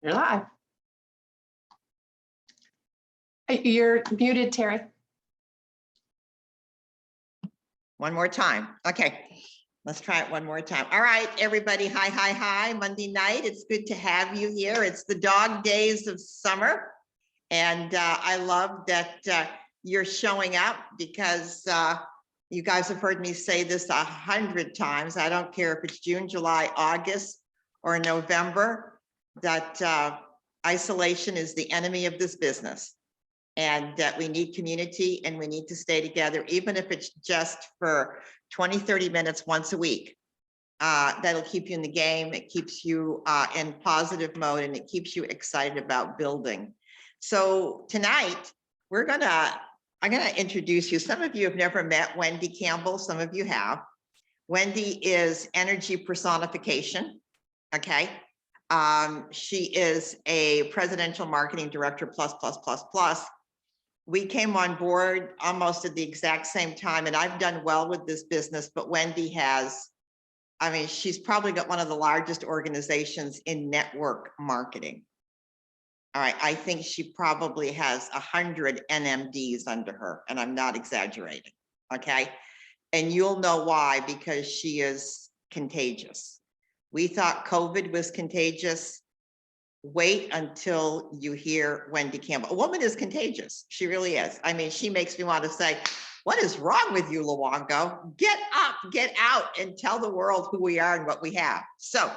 You're live. You're muted, Terry. One more time. Okay, let's try it one more time. All right, everybody. Hi. Monday night. It's good to have you here. It's the dog days of summer. And I love that you're showing up because you guys have heard me say this 100 times. I don't care if it's June, July, August, or November, that isolation is the enemy of this business. And that we need community and we need to stay together, even if it's just for 20, 30 minutes once a week. That'll keep you in the game. It keeps you in positive mode and it keeps you excited about building. So tonight, I'm gonna introduce you. Some of you have never met Wendy Campbell. Some of you have. Wendy is energy personification, okay? She is a presidential marketing director plus. We came on board almost at the exact same time, and I've done well with this business, but Wendy has, I mean, she's probably got one of the largest organizations in network marketing. All right, I think she probably has 100 NMDs under her, and I'm not exaggerating, okay? And you'll know why, because she is contagious. We thought COVID was contagious. Wait until you hear Wendy Campbell. A woman is contagious. She really is. I mean, she makes me want to say, what is wrong with you, Luongo? Get up, get out, and tell the world who we are and what we have. So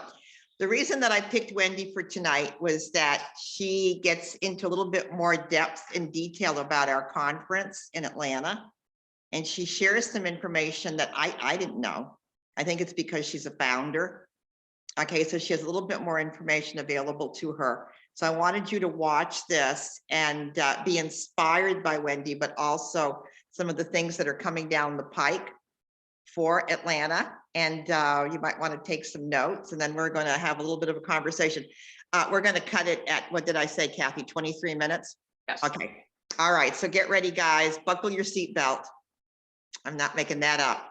the reason that I picked Wendy for tonight was that she gets into a little bit more depth and detail about our conference in Atlanta. And she shares some information that I didn't know. I think it's because she's a founder. Okay, so she has a little bit more information available to her. So I wanted you to watch this and be inspired by Wendy, but also some of the things that are coming down the pike for Atlanta. And you might want to take some notes, and then we're going to have a little bit of a conversation. We're going to cut it at, what did I say, Kathy, 23 minutes? Yes. Okay. All right, so get ready, guys. Buckle your seatbelt. I'm not making that up.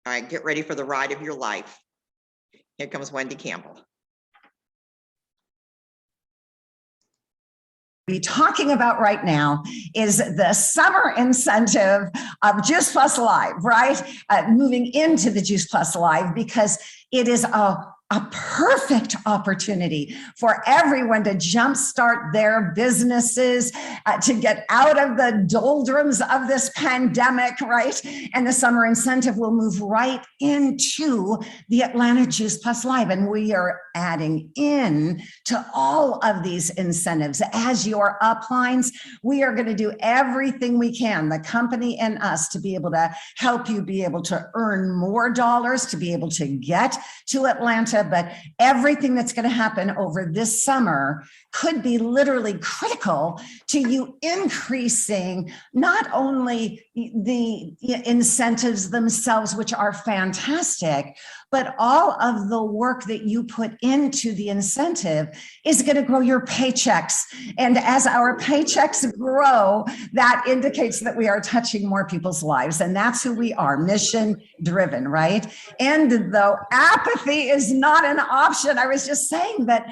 All right, get ready for the ride of your life. Here comes Wendy Campbell. Be talking about right now is the summer incentive of Juice Plus Live, right? Moving into the Juice Plus Live, because it is a perfect opportunity for everyone to jumpstart their businesses, to get out of the doldrums of this pandemic, right? And the summer incentive will move right into the Atlanta Juice Plus Live. And we are adding in to all of these incentives. As your uplines, we are going to do everything we can, the company and us, to be able to help you be able to earn more dollars, to be able to get to Atlanta. But everything that's going to happen over this summer could be literally critical to you increasing not only the incentives themselves, which are fantastic, but all of the work that you put into the incentive is going to grow your paychecks. And as our paychecks grow, that indicates that we are touching more people's lives. And that's who we are, mission driven, right? And though apathy is not an option, I was just saying that,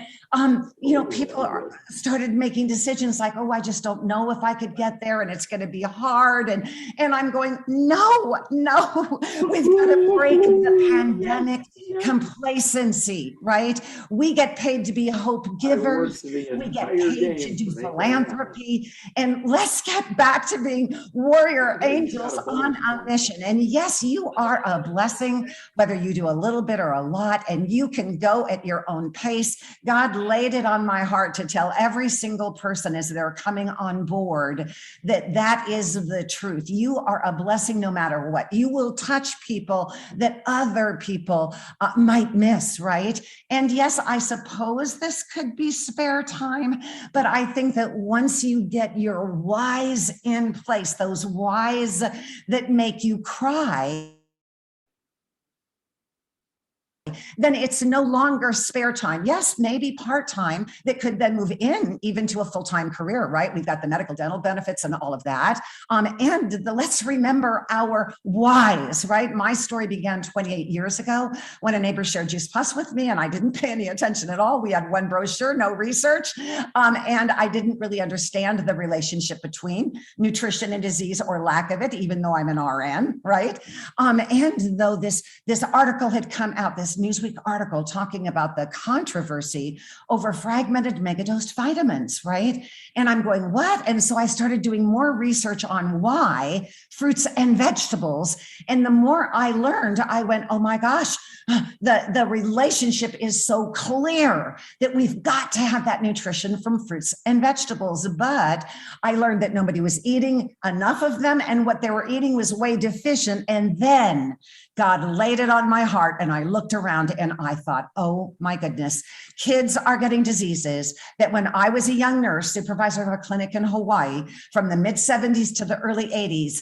people started making decisions like, oh, I just don't know if I could get there and it's going to be hard. And I'm going, no, we've got to break the pandemic complacency, right? We get paid to be hope givers. We get paid to do philanthropy. And let's get back to being warrior angels on a mission. And yes, you are a blessing, whether you do a little bit or a lot, and you can go at your own pace. God laid it on my heart to tell every single person as they're coming on board that is the truth. You are a blessing no matter what. You will touch people that other people might miss, right? And yes, I suppose this could be spare time, but I think that once you get your whys in place, those whys that make you cry, then it's no longer spare time. Yes, maybe part-time that could then move in even to a full-time career, right? We've got the medical dental benefits and all of that. Let's remember our whys, right? My story began 28 years ago when a neighbor shared Juice Plus with me and I didn't pay any attention at all. We had one brochure, no research. And I didn't really understand the relationship between nutrition and disease or lack of it, even though I'm an RN, right? And though this article had come out, this Newsweek article talking about the controversy over fragmented megadosed vitamins, right? And I'm going, what? And so I started doing more research on why fruits and vegetables. And the more I learned, I went, oh my gosh, the relationship is so clear that we've got to have that nutrition from fruits and vegetables. But I learned that nobody was eating enough of them and what they were eating was way deficient. And then God laid it on my heart and I looked around and I thought, oh my goodness, kids are getting diseases that when I was a young nurse, supervisor of a clinic in Hawaii from the mid 70s to the early 80s,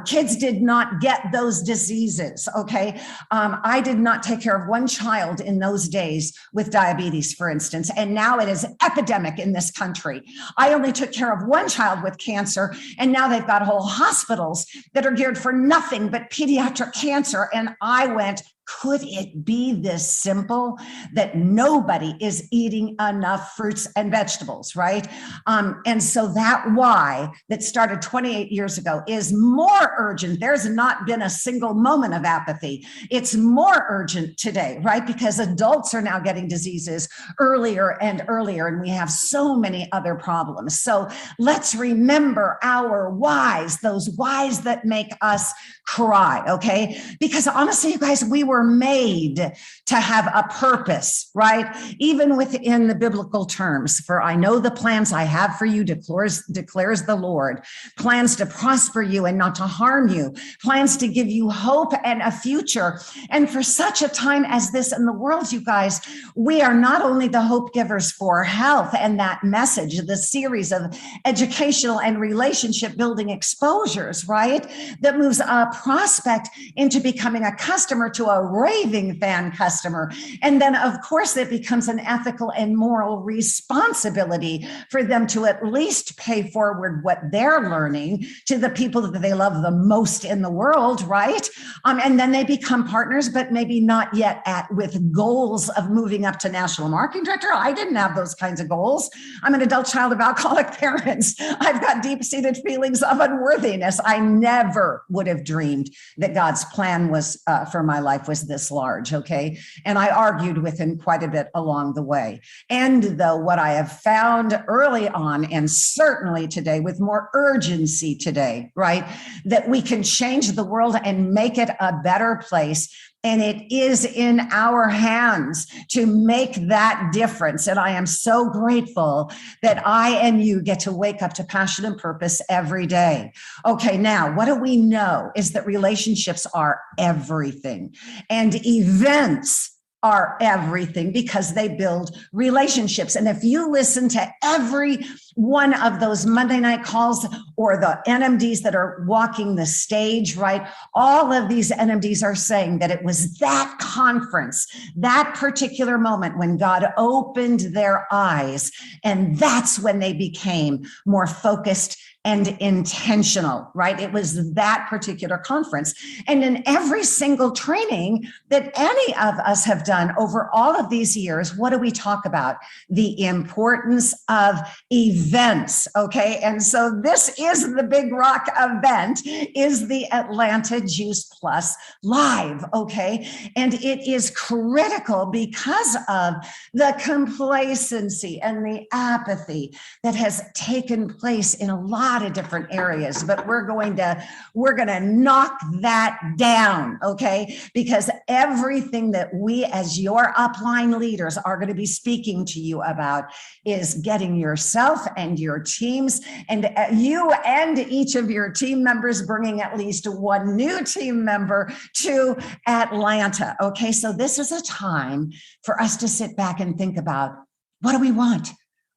kids did not get those diseases, okay? I did not take care of one child in those days with diabetes, for instance, and now it is epidemic in this country. I only took care of one child with cancer and now they've got whole hospitals that are geared for nothing but pediatric cancer. And I went, could it be this simple that nobody is eating enough fruits and vegetables, right? And so that why that started 28 years ago is more urgent. There's not been a single moment of apathy. It's more urgent today, right? Because adults are now getting diseases earlier and earlier, and we have so many other problems. So let's remember our whys, those whys that make us cry, okay? Because honestly, you guys, we were made to have a purpose, right? Even within the biblical terms, for I know the plans I have for you, declares the Lord, plans to prosper you and not to harm you, plans to give you hope and a future. And for such a time as this in the world, you guys, we are not only the hope givers for health and that message, the series of educational and relationship building exposures, right? That moves a prospect into becoming a customer to a raving fan customer. And then of course it becomes an ethical and moral responsibility for them to at least pay forward what they're learning to the people that they love the most in the world, right? And then they become partners, but maybe not yet with goals of moving up to national marketing director. I didn't have those kinds of goals. I'm an adult child of alcoholic parents. I've got deep-seated feelings of unworthiness. I never would have dreamed that God's plan was for my life was this large, okay? And I argued with him quite a bit along the way. And though what I have found early on, and certainly today with more urgency today, right, that we can change the world and make it a better place. And it is in our hands to make that difference. And I am so grateful that I and you get to wake up to passion and purpose every day. Okay, now what do we know is that relationships are everything and events are everything because they build relationships. And if you listen to every one of those Monday night calls or the NMDs that are walking the stage, right? All of these NMDs are saying that it was that conference, that particular moment when God opened their eyes. And that's when they became more focused and intentional, right? It was that particular conference. And in every single training that any of us have done over all of these years, what do we talk about? The importance of events, okay? And so this is the big rock event, is the Atlanta Juice Plus Live, okay? And it is critical because of the complacency and the apathy that has taken place in a lot of different areas, but we're going to knock that down, okay? Because everything that we as your upline leaders are going to be speaking to you about is getting yourself and your teams and you and each of your team members bringing at least one new team member to Atlanta, okay? So this is a time for us to sit back and think about, what do we want?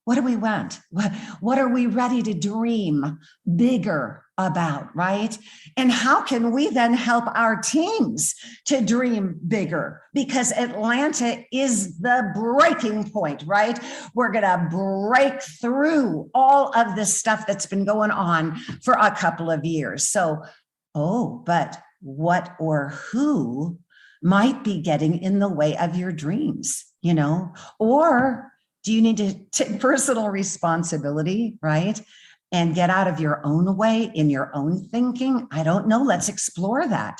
What do we want? What are we ready to dream bigger about, right? And how can we then help our teams to dream bigger? Because Atlanta is the breaking point, right? We're going to break through all of this stuff that's been going on for a couple of years. So, but what or who might be getting in the way of your dreams, or do you need to take personal responsibility, right? And get out of your own way in your own thinking? I don't know. Let's explore that.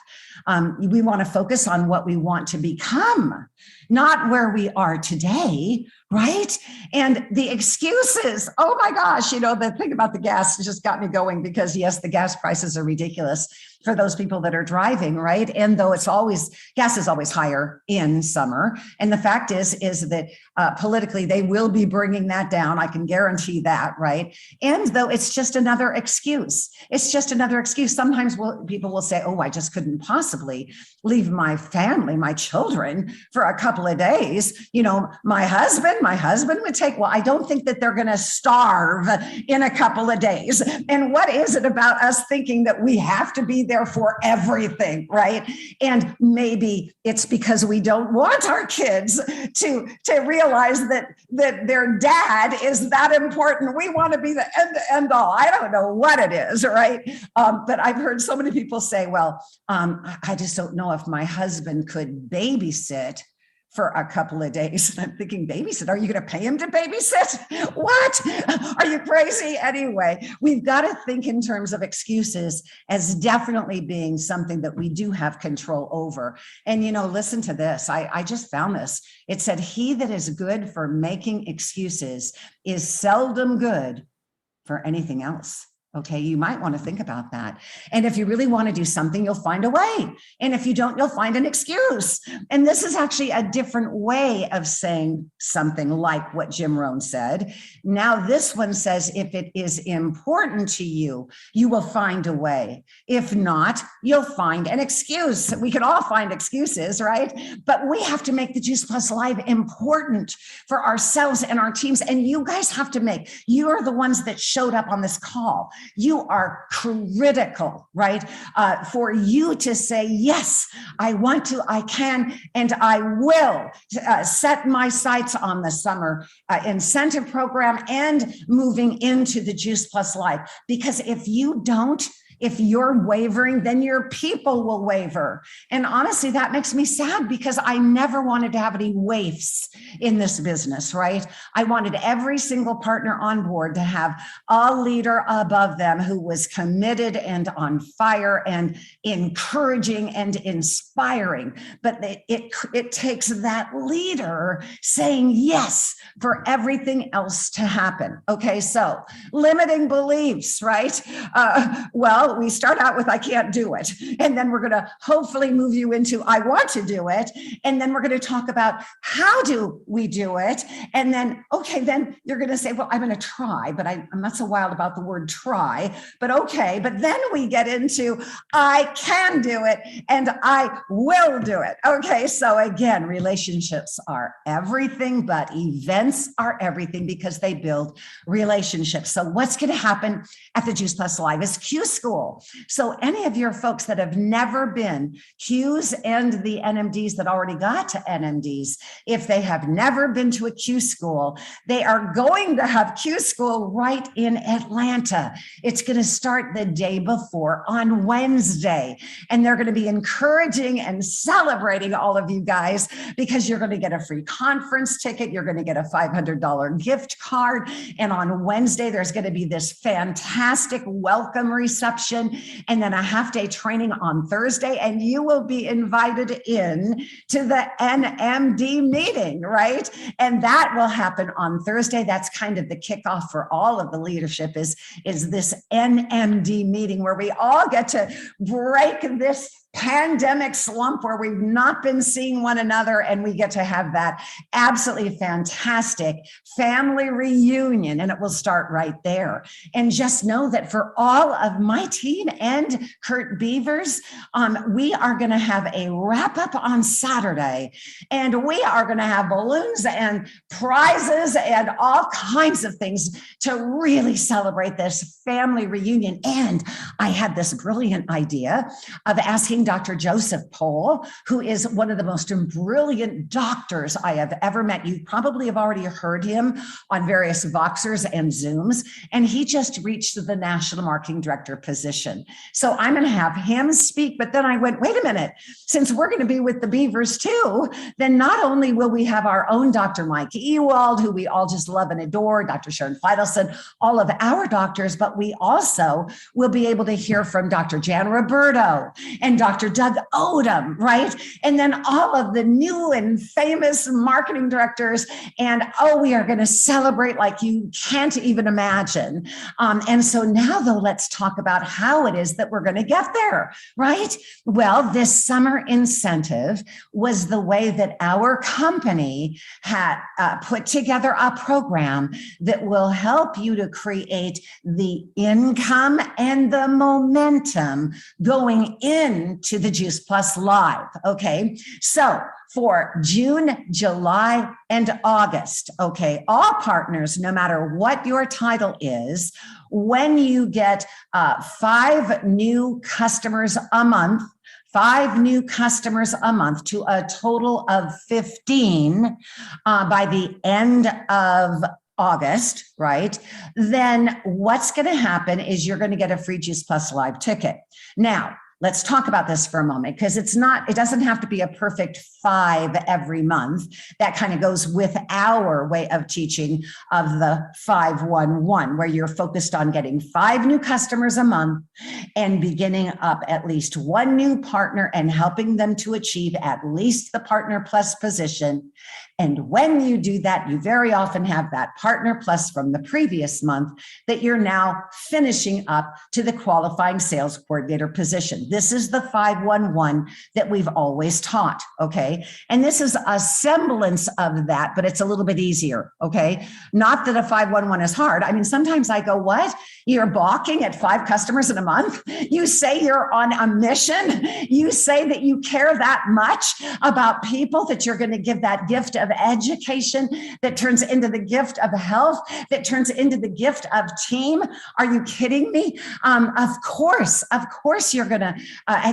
We want to focus on what we want to become, not where we are today, right? And the excuses, oh my gosh, the thing about the gas just got me going because yes, the gas prices are ridiculous for those people that are driving, right? And though gas is always higher in summer. And the fact is that politically, they will be bringing that down. I can guarantee that, right? And though it's just another excuse. It's just another excuse. Sometimes people will say, oh, I just couldn't possibly leave my family, my children for a couple of days. My husband would take, well, I don't think that they're going to starve in a couple of days. And what is it about us thinking that we have to be there for everything, right? And maybe it's because we don't want our kids to realize that their dad is that important. We want to be the end all. I don't know what it is, right? But I've heard so many people say, well, I just don't know if my husband could babysit for a couple of days. And I'm thinking, babysit? Are you going to pay him to babysit? What? Are you crazy? Anyway, we've got to think in terms of excuses as definitely being something that we do have control over. And, listen to this. I just found this. It said, he that is good for making excuses is seldom good for anything else. Okay, you might want to think about that. And if you really want to do something, you'll find a way. And if you don't, you'll find an excuse. And this is actually a different way of saying something like what Jim Rohn said. Now, this one says, if it is important to you, you will find a way. If not, you'll find an excuse. We can all find excuses, right? But we have to make the Juice Plus Live important for ourselves and our teams. And you guys have to you are the ones that showed up on this call. You are critical, right? For you to say, yes, I want to, I can, and I will set my sights on the summer incentive program and moving into the Juice Plus Life. Because if you don't, if you're wavering, then your people will waver. And honestly, that makes me sad because I never wanted to have any waifs in this business, right? I wanted every single partner on board to have a leader above them who was committed and on fire and encouraging and inspiring. But it takes that leader saying yes for everything else to happen. Okay, so limiting beliefs, right? We start out with, I can't do it. And then we're going to hopefully move you into, I want to do it. And then we're going to talk about how do we do it? And then, okay, then you're going to say, well, I'm going to try, but I'm not so wild about the word try, but okay. But then we get into, I can do it and I will do it. Okay. So again, relationships are everything, but events are everything because they build relationships. So what's going to happen at the Juice Plus Live is Q School. So any of your folks that have never been Qs and the NMDs that already got to NMDs, if they have never been to a Q School, they are going to have Q School right in Atlanta. It's going to start the day before on Wednesday. And they're going to be encouraging and celebrating all of you guys because you're going to get a free conference ticket. You're going to get a $500 gift card. And on Wednesday, there's going to be this fantastic welcome reception and then a half-day training on Thursday, and you will be invited in to the NMD meeting, right? And that will happen on Thursday. That's kind of the kickoff for all of the leadership is this NMD meeting where we all get to break this pandemic slump where we've not been seeing one another, and we get to have that absolutely fantastic family reunion, and it will start right there. And just know that for all of my team and Kurt Beavers, we are going to have a wrap up on Saturday, and we are going to have balloons and prizes and all kinds of things to really celebrate this family reunion. And I had this brilliant idea of asking Dr. Joseph Pohl, who is one of the most brilliant doctors I have ever met. You probably have already heard him on various Voxers and Zooms, and he just reached the national marketing director position. So I'm going to have him speak, but then I went, wait a minute, since we're going to be with the Beavers too, then not only will we have our own Dr. Mike Ewald, who we all just love and adore, Dr. Sharon Feidelson, all of our doctors, but we also will be able to hear from Dr. Jan Roberto and Dr. Doug Odom, right? And then all of the new and famous marketing directors. And we are going to celebrate like you can't even imagine. And so now, though, let's talk about how it is that we're going to get there, right? Well, this summer incentive was the way that our company had put together a program that will help you to create the income and the momentum going into the Juice Plus Live. Okay, so for June, July, and August, okay, all partners, no matter what your title is, when you get 5 new customers a month, 5 new customers a month to a total of 15 by the end of August, right? Then what's going to happen is you're going to get a free Juice Plus Live ticket. Now, let's talk about this for a moment, because it doesn't have to be a perfect 5 every month. That kind of goes with our way of teaching of the 5-1-1, where you're focused on getting 5 new customers a month and beginning up at least 1 new partner and helping them to achieve at least the Partner Plus position. And when you do that, you very often have that Partner Plus from the previous month that you're now finishing up to the qualifying sales coordinator position. This is the 5-1-1 that we've always taught, okay? And this is a semblance of that, but it's a little bit easier, okay? Not that a 5-1-1 is hard. I mean, sometimes I go, what? You're balking at 5 customers in a month? You say you're on a mission? You say that you care that much about people that you're going to give that gift of education that turns into the gift of health, that turns into the gift of team? Are you kidding me? Of course you're going to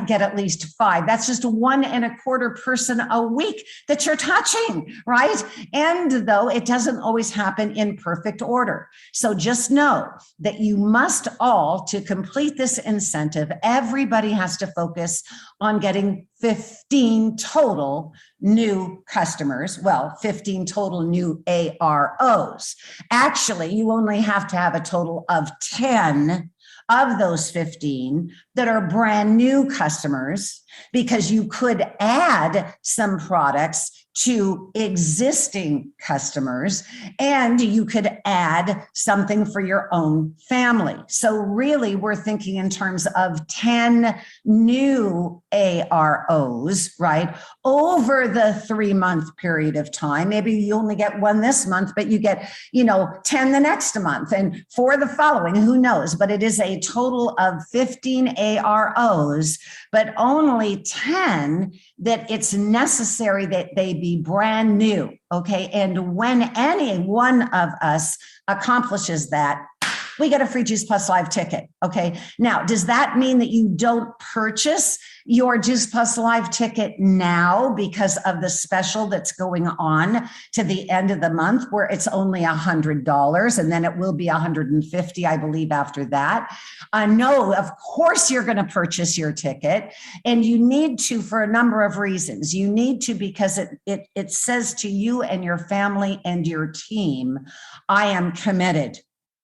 get at least 5. That's just 1.25 person a week that you're touching, right? And though it doesn't always happen in perfect order. So just know that you must all, to complete this incentive, everybody has to focus on getting 15 total new customers. Well, 15 total new AROs. Actually, you only have to have a total of 10 of those 15 that are brand new customers, because you could add some products to existing customers, and you could add something for your own family. So really, we're thinking in terms of 10 new AROs, right? Over the 3-month period of time. Maybe you only get 1 this month, but you get, 10 the next month and 4 the following, who knows? But it is a total of 15 AROs, but only 10 that it's necessary that they be brand new, okay? And when any one of us accomplishes that, we get a free Juice Plus Live ticket, okay? Now, does that mean that you don't purchase your Juice Plus Live ticket now because of the special that's going on to the end of the month, where it's only $100 and then it will be $150, I believe, after that? No, of course you're going to purchase your ticket, and you need to for a number of reasons. You need to because it says to you and your family and your team, I am committed.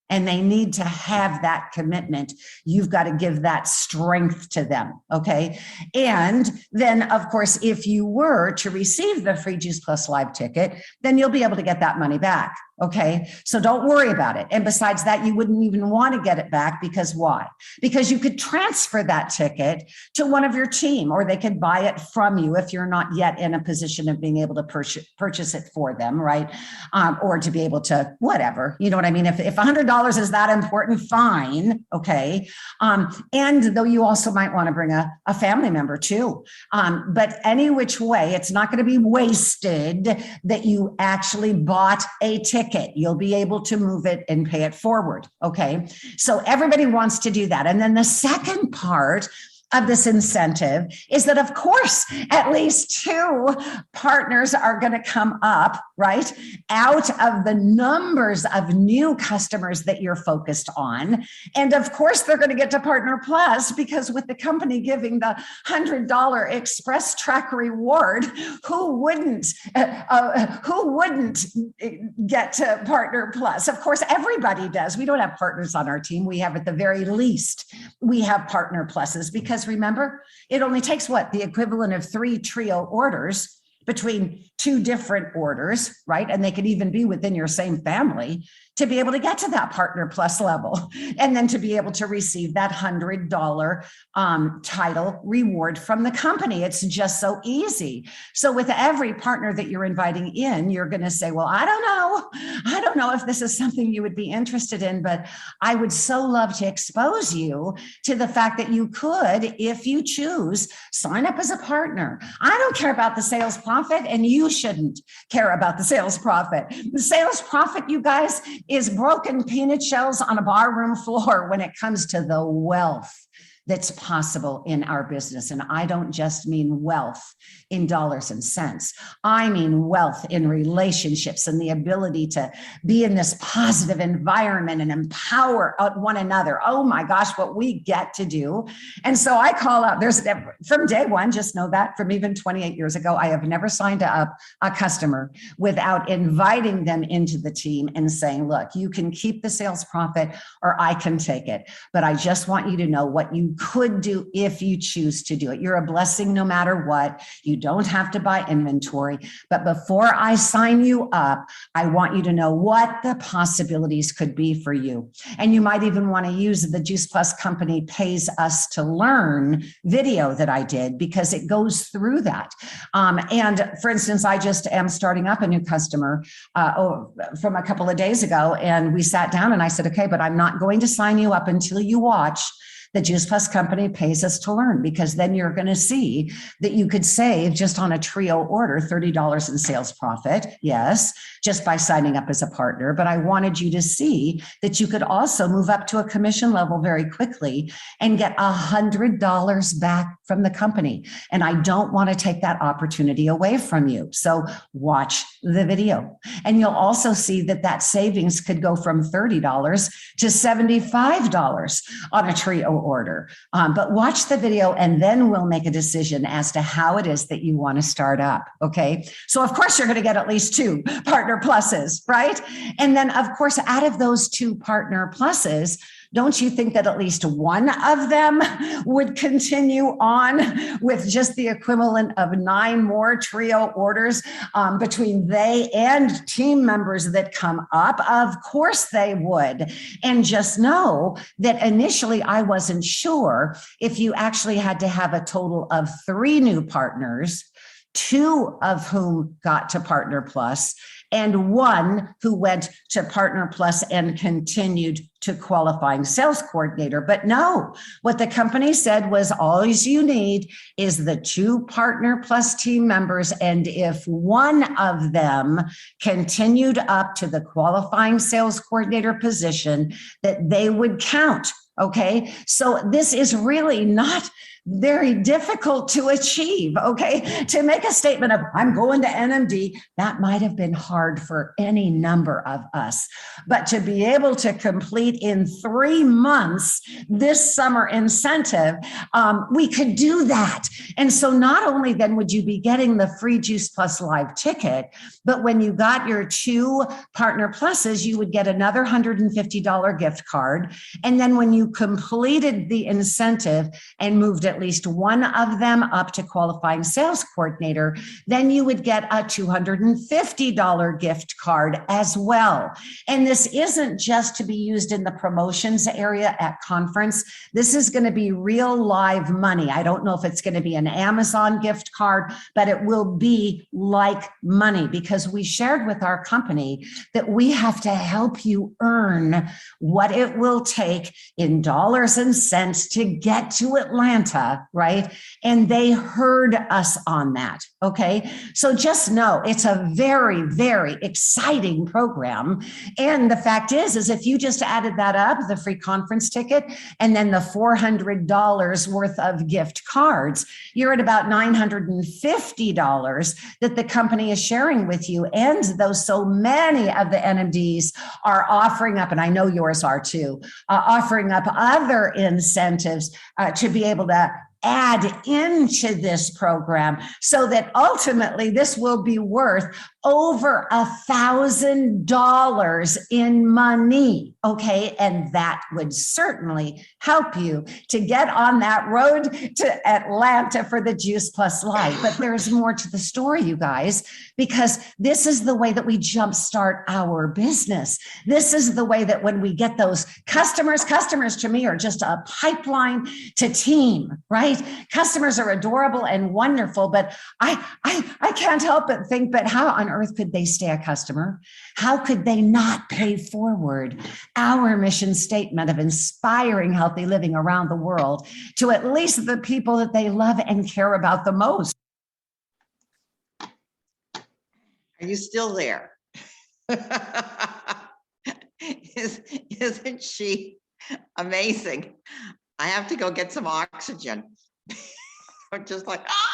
And they need to have that commitment. You've got to give that strength to them, okay? And then, of course, if you were to receive the free Juice Plus Live ticket, then you'll be able to get that money back. Okay, so don't worry about it. And besides that, you wouldn't even want to get it back because why? Because you could transfer that ticket to one of your team, or they could buy it from you if you're not yet in a position of being able to purchase it for them, right? Or to be able to whatever, you know what I mean? If $100 is that important, fine, okay. And though you also might want to bring a family member too. But any which way, it's not going to be wasted that you actually bought a ticket. You'll be able to move it and pay it forward. Okay. So everybody wants to do that. And then the second part of this incentive is that, of course, at least 2 partners are going to come up, right, out of the numbers of new customers that you're focused on. And of course, they're going to get to Partner Plus, because with the company giving the $100 Express Track reward, who wouldn't get to Partner Plus? Of course, everybody does. We don't have partners on our team. We have, at the very least, we have Partner Pluses, because remember, it only takes the equivalent of 3 trio orders between 2 different orders, right? And they could even be within your same family to be able to get to that Partner Plus level, and then to be able to receive that $100 title reward from the company. It's just so easy. So with every partner that you're inviting in, you're going to say, well, I don't know if this is something you would be interested in, but I would so love to expose you to the fact that you could, if you choose, sign up as a partner. I don't care about the sales profit, and you shouldn't care about the sales profit. The sales profit, you guys, is broken peanut shells on a barroom floor when it comes to the wealth that's possible in our business. And I don't just mean wealth in dollars and cents. I mean wealth in relationships and the ability to be in this positive environment and empower one another. Oh my gosh, what we get to do. And so I call out, from day one, just know that from even 28 years ago, I have never signed up a customer without inviting them into the team and saying, look, you can keep the sales profit or I can take it. But I just want you to know what you could do if you choose to do it. You're a blessing no matter what. You don't have to buy inventory. But before I sign you up, I want you to know what the possibilities could be for you. And you might even want to use the Juice Plus Company Pays Us to Learn video that I did, because it goes through that. And for instance, I just am starting up a new customer from a couple of days ago, and we sat down and I said, okay, but I'm not going to sign you up until you watch the Juice Plus Company Pays Us to Learn, because then you're going to see that you could save just on a trio order $30 in sales profit. Yes, just by signing up as a partner. But I wanted you to see that you could also move up to a commission level very quickly and get $100 back from the company. And I don't want to take that opportunity away from you. So watch the video. And you'll also see that that savings could go from $30 to $75 on a trio order. But watch the video, and then we'll make a decision as to how it is that you want to start up. Okay. So of course you're going to get at least 2 partner pluses, right? And then of course, out of those 2 partner pluses, don't you think that at least one of them would continue on with just the equivalent of 9 more trio orders between they and team members that come up? Of course they would. And just know that initially I wasn't sure if you actually had to have a total of 3 new partners, 2 of whom got to Partner Plus, and 1 who went to Partner Plus and continued to qualifying sales coordinator. But no, what the company said was all you need is the 2 Partner Plus team members. And if 1 of them continued up to the qualifying sales coordinator position, that they would count. Okay, so this is really not very difficult to achieve. Okay, to make a statement of I'm going to NMD, that might have been hard for any number of us, but to be able to complete in 3 months this summer incentive, we could do that. And so not only then would you be getting the free Juice Plus Live ticket, but when you got your 2 Partner Pluses, you would get another $150 gift card. And then when you you completed the incentive and moved at least one of them up to qualifying sales coordinator, then you would get a $250 gift card as well. And this isn't just to be used in the promotions area at conference. This is going to be real live money. I don't know if it's going to be an Amazon gift card, but it will be like money, because we shared with our company that we have to help you earn what it will take in dollars and cents to get to Atlanta, right? And they heard us on that, okay? So just know it's a very, very exciting program. And the fact is if you just added that up, the free conference ticket, and then the $400 worth of gift cards, you're at about $950 that the company is sharing with you. And those so many of the NMDs are offering up, and I know yours are too, offering up other incentives to be able to add into this program, so that ultimately this will be worth over $1,000 in money. Okay. And that would certainly help you to get on that road to Atlanta for the Juice Plus Life. But there's more to the story, you guys, because this is the way that we jumpstart our business. This is the way that when we get those customers to me are just a pipeline to team, right? Customers are adorable and wonderful, but I can't help but think, but how on earth could they stay a customer? How could they not pay forward our mission statement of inspiring healthy living around the world to at least the people that they love and care about the most? Are you still there? Isn't she amazing? I have to go get some oxygen. I'm just like, ah!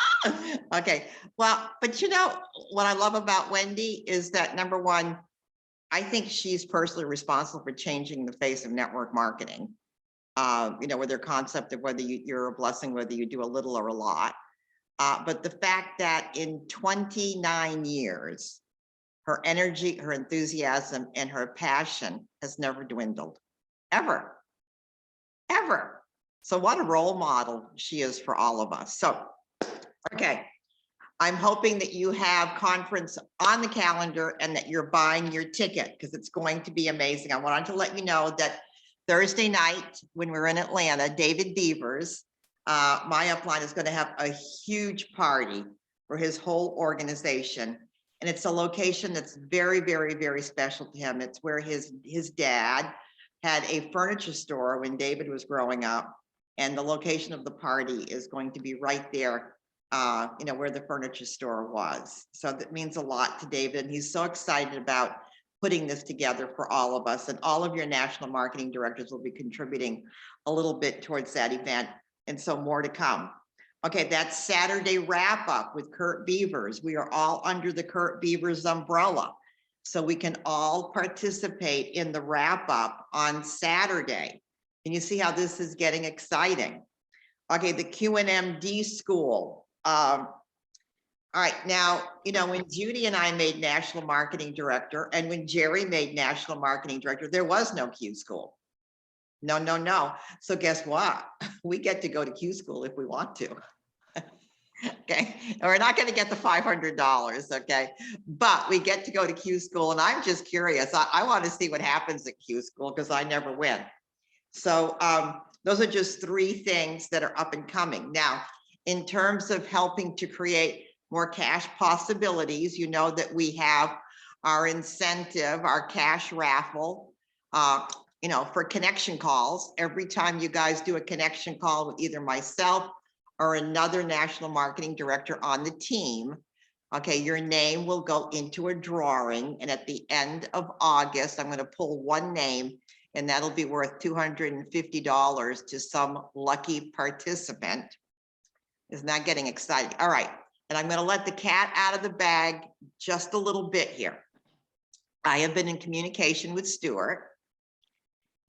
Okay. Well, but you know, what I love about Wendy is that, number one, I think she's personally responsible for changing the face of network marketing. You know, with their concept of whether you're a blessing, whether you do a little or a lot. But the fact that in 29 years, her energy, her enthusiasm, and her passion has never dwindled, ever, ever. So what a role model she is for all of us. So, okay, I'm hoping that you have conference on the calendar and that you're buying your ticket, because it's going to be amazing. I wanted to let you know that Thursday night when we're in Atlanta, David Beavers, my upline, is going to have a huge party for his whole organization. And it's a location that's very, very, very special to him. It's where his dad had a furniture store when David was growing up. And the location of the party is going to be right there, you know, where the furniture store was. So that means a lot to David. And he's so excited about putting this together for all of us. And all of your national marketing directors will be contributing a little bit towards that event. And so more to come. Okay, that's Saturday wrap up with Kurt Beavers. We are all under the Kurt Beavers umbrella. So we can all participate in the wrap up on Saturday. And you see how this is getting exciting. Okay, the QNMD school. All right, now, you know, when Judy and I made national marketing director, and when Jerry made national marketing director, there was no Q school. No, no, no. So guess what? We get to go to Q school if we want to. Okay, and we're not going to get the $500, okay, but we get to go to Q school. And I'm just curious. I want to see what happens at Q school, because I never win. So those are just 3 things that are up and coming. Now, in terms of helping to create more cash possibilities, you know that we have our incentive, our cash raffle, you know, for connection calls. Every time you guys do a connection call with either myself or another national marketing director on the team, okay, your name will go into a drawing. And at the end of August, I'm going to pull one name, and that'll be worth $250 to some lucky participant. Isn't that getting exciting? All right. And I'm going to let the cat out of the bag just a little bit here. I have been in communication with Stuart,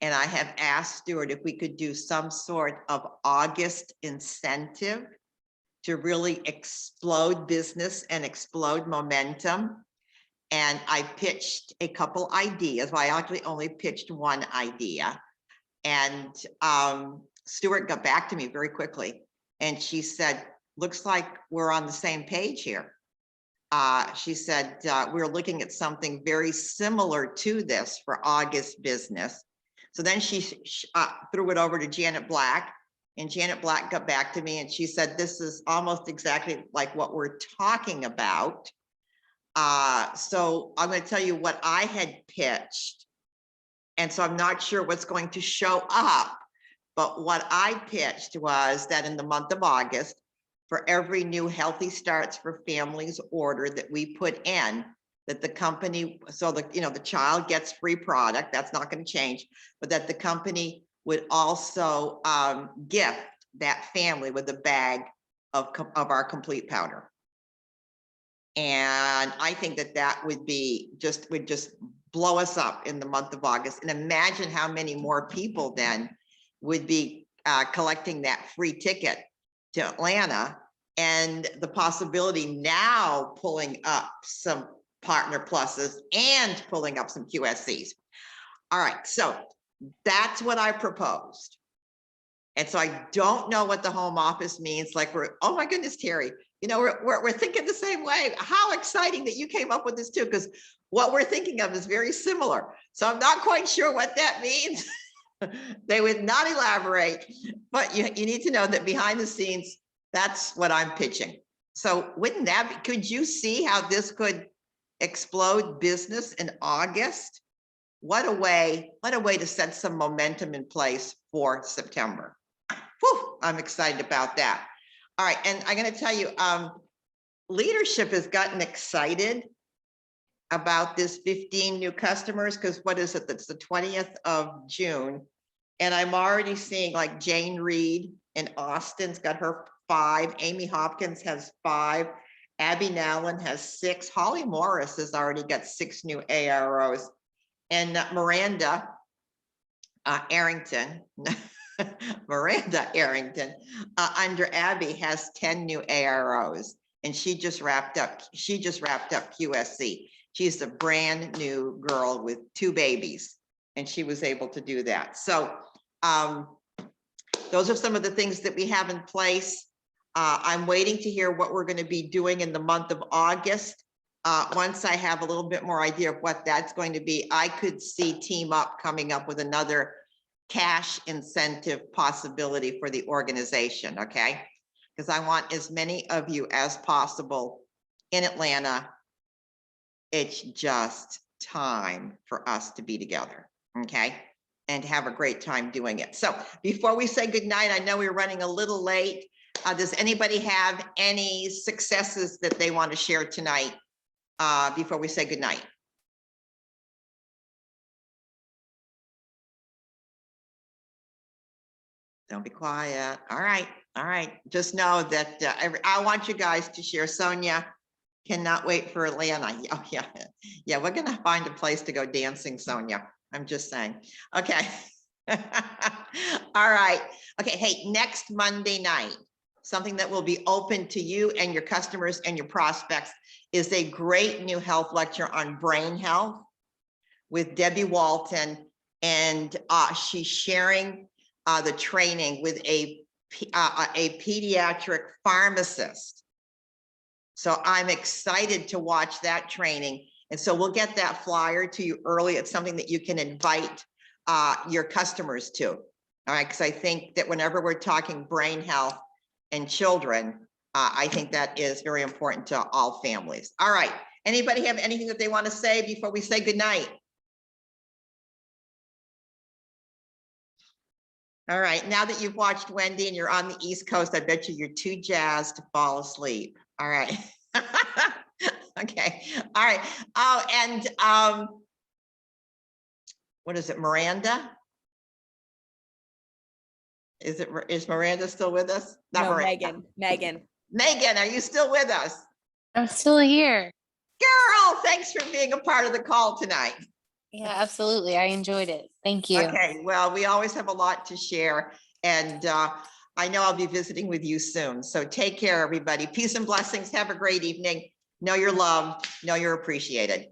and I have asked Stuart if we could do some sort of August incentive to really explode business and explode momentum. And I pitched a couple ideas. Well, I actually only pitched one idea. And Stuart got back to me very quickly, and she said, looks like we're on the same page here. She said, we're looking at something very similar to this for August business. So then she threw it over to Janet Black, and Janet Black got back to me, and she said, this is almost exactly like what we're talking about. So I'm going to tell you what I had pitched. And so I'm not sure what's going to show up, but what I pitched was that in the month of August, for every new Healthy Starts for Families order that we put in, that the company, so the child gets free product, that's not going to change, but that the company would also gift that family with a bag of our complete powder. And I think that would just blow us up in the month of August. And imagine how many more people then would be collecting that free ticket to Atlanta, and the possibility now pulling up some partner pluses and pulling up some QSCs. All right, so that's what I proposed. And so I don't know what the home office means. Like oh my goodness, Terry, we're thinking the same way. How exciting that you came up with this too, because what we're thinking of is very similar. So I'm not quite sure what that means. They would not elaborate, but you need to know that behind the scenes, that's what I'm pitching. So wouldn't that be, could you see how this could explode business in August? What a way to set some momentum in place for September. Whew, I'm excited about that. All right, and I'm going to tell you, leadership has gotten excited about this 15 new customers, because what is it? That's the 20th of June. And I'm already seeing like Jane Reed in Austin's got her 5. Amy Hopkins has 5. Abby Nallen has 6. Holly Morris has already got 6 new AROs. And Miranda Arrington, under Abby has 10 new AROs, and she just wrapped up QSC. She's a brand new girl with 2 babies, and she was able to do that. So those are some of the things that we have in place. I'm waiting to hear what we're going to be doing in the month of August. Once I have a little bit more idea of what that's going to be, I could see Team Up coming up with another cash incentive possibility for the organization, okay? Because I want as many of you as possible in Atlanta. It's just time for us to be together, okay? And have a great time doing it. So before we say goodnight, I know we're running a little late. Does anybody have any successes that they want to share tonight before we say goodnight? Don't be quiet. All right. All right. Just know that I want you guys to share. Sonia, cannot wait for Atlanta. Oh, yeah. Yeah, we're going to find a place to go dancing, Sonia. I'm just saying. Okay. All right. Okay. Hey, next Monday night, something that will be open to you and your customers and your prospects is a great new health lecture on brain health with Debbie Walton. And she's sharing the training with a pediatric pharmacist. So I'm excited to watch that training. And so we'll get that flyer to you early. It's something that you can invite your customers to. All right, because I think that whenever we're talking brain health and children, I think that is very important to all families. All right, anybody have anything that they want to say before we say goodnight? All right, now that you've watched Wendy and you're on the East Coast, I bet you're too jazzed to fall asleep. All right. Okay. All right. Oh, and what is it, Miranda? Is Miranda still with us? Not No, Miranda. Megan. Megan, are you still with us? I'm still here. Girl, thanks for being a part of the call tonight. Yeah, absolutely. I enjoyed it. Thank you. Okay, well, we always have a lot to share, and I know I'll be visiting with you soon. So take care, everybody. Peace and blessings. Have a great evening. Know you're loved. Know you're appreciated.